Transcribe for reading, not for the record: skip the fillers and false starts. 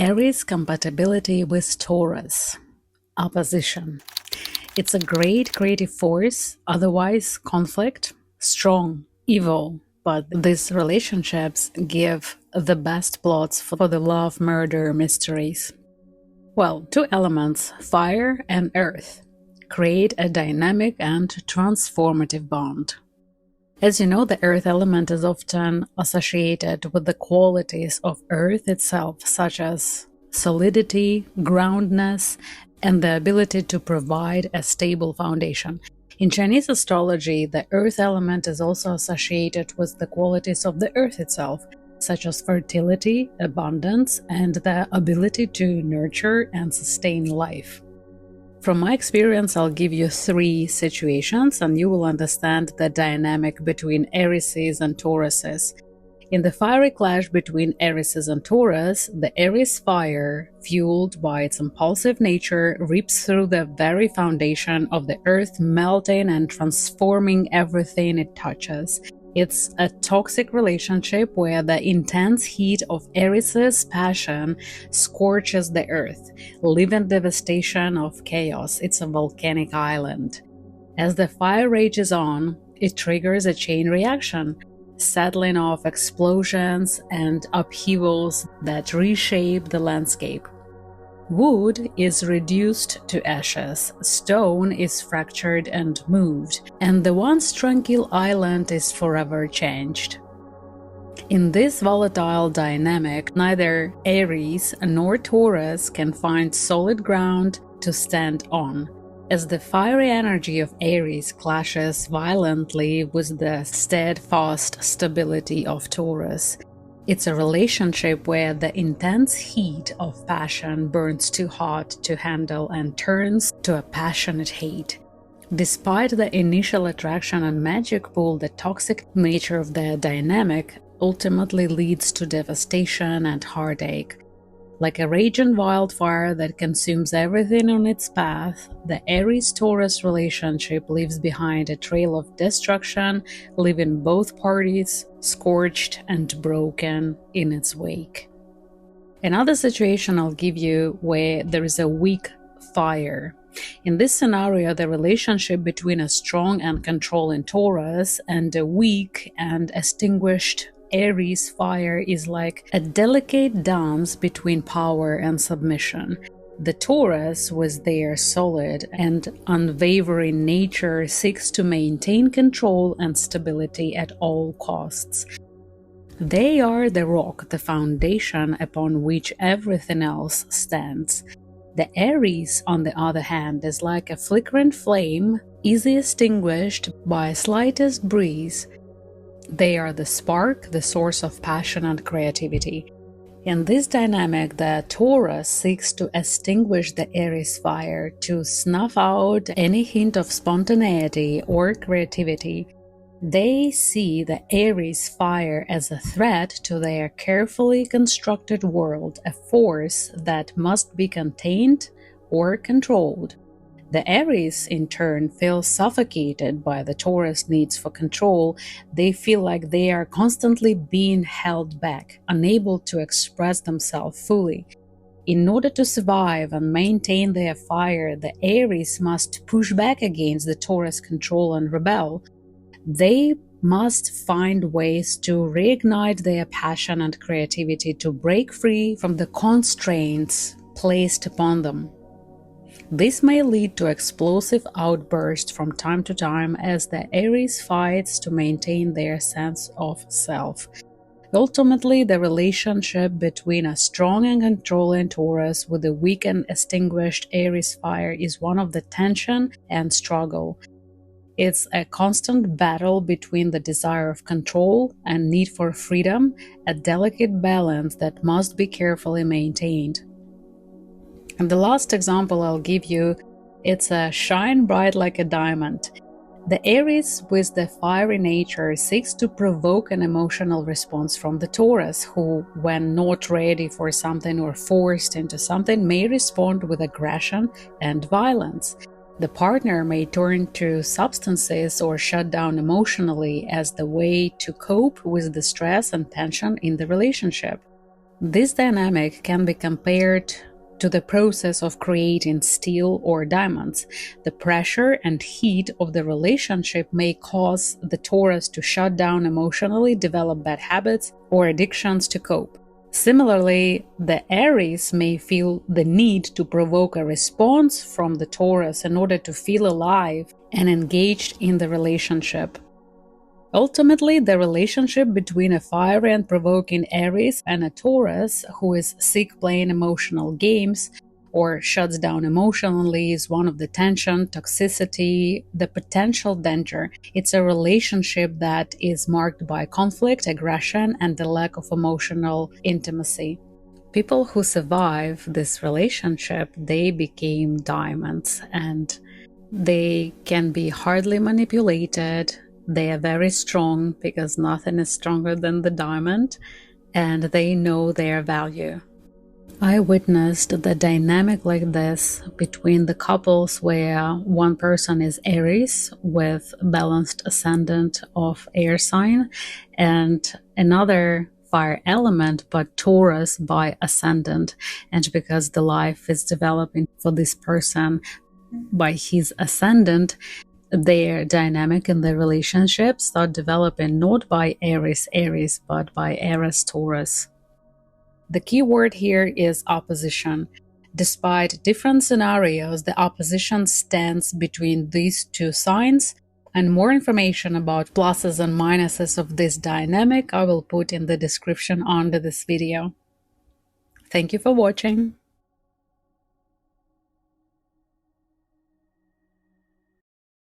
Aries compatibility with Taurus. Opposition. It's a great creative force, otherwise conflict, strong, evil, but these relationships give the best plots for the love murder mysteries. Well, two elements, fire and earth, create a dynamic and transformative bond. As you know, the earth element is often associated with the qualities of earth itself, such as solidity, groundness, and the ability to provide a stable foundation. In Chinese astrology, the earth element is also associated with the qualities of the earth itself, such as fertility, abundance, and the ability to nurture and sustain life. From my experience, I'll give you 3 situations and you will understand the dynamic between Aries and Tauruses. In the fiery clash between Aries and Taurus, the Aries fire, fueled by its impulsive nature, rips through the very foundation of the earth, melting and transforming everything it touches. It's a toxic relationship where the intense heat of Aries' passion scorches the earth, leaving devastation of chaos. It's a volcanic island. As the fire rages on, it triggers a chain reaction, settling off explosions and upheavals that reshape the landscape. Wood is reduced to ashes, stone is fractured and moved, and the once tranquil island is forever changed. In this volatile dynamic, neither Aries nor Taurus can find solid ground to stand on, as the fiery energy of Aries clashes violently with the steadfast stability of Taurus. It's a relationship where the intense heat of passion burns too hot to handle and turns to a passionate hate. Despite the initial attraction and magic pull, the toxic nature of the dynamic ultimately leads to devastation and heartache. Like a raging wildfire that consumes everything on its path, the Aries-Taurus relationship leaves behind a trail of destruction, leaving both parties scorched and broken in its wake. Another situation I'll give you where there is a weak fire. In this scenario, the relationship between a strong and controlling Taurus and a weak and extinguished Aries fire is like a delicate dance between power and submission. The Taurus, with their solid and unwavering nature, seeks to maintain control and stability at all costs. They are the rock, the foundation upon which everything else stands. The Aries, on the other hand, is like a flickering flame, easily extinguished by slightest breeze. They are the spark, the source of passion and creativity. In this dynamic, the Taurus seeks to extinguish the Aries fire, to snuff out any hint of spontaneity or creativity. They see the Aries fire as a threat to their carefully constructed world, a force that must be contained or controlled. The Aries, in turn, feel suffocated by the Taurus needs for control. They feel like they are constantly being held back, unable to express themselves fully. In order to survive and maintain their fire, the Aries must push back against the Taurus control and rebel. They must find ways to reignite their passion and creativity, to break free from the constraints placed upon them. This may lead to explosive outbursts from time to time as the Aries fights to maintain their sense of self. Ultimately, the relationship between a strong and controlling Taurus with a weak and extinguished Aries fire is one of the tension and struggle. It's a constant battle between the desire of control and need for freedom, a delicate balance that must be carefully maintained. And the last example I'll give you, it's a shine bright like a diamond. The Aries, with the fiery nature, seeks to provoke an emotional response from the Taurus, who, when not ready for something or forced into something, may respond with aggression and violence. The partner may turn to substances or shut down emotionally as the way to cope with the stress and tension in the relationship. This dynamic can be compared to the process of creating steel or diamonds. The pressure and heat of the relationship may cause the Taurus to shut down emotionally, develop bad habits or addictions to cope. Similarly, the Aries may feel the need to provoke a response from the Taurus in order to feel alive and engaged in the relationship. Ultimately, the relationship between a fiery and provoking Aries and a Taurus who is sick playing emotional games or shuts down emotionally is one of the tension, toxicity, the potential danger. It's a relationship that is marked by conflict, aggression, and the lack of emotional intimacy. People who survive this relationship, they became diamonds, and they can be hardly manipulated. They are very strong because nothing is stronger than the diamond, and they know their value. I witnessed the dynamic like this between the couples where one person is Aries with balanced ascendant of air sign and another fire element but Taurus by ascendant. And because the life is developing for this person by his ascendant, their dynamic in their relationship start developing not by Aries, but by Aries Taurus. The key word here is opposition. Despite different scenarios, the opposition stands between these two signs. And more information about pluses and minuses of this dynamic I will put in the description under this video. Thank you for watching.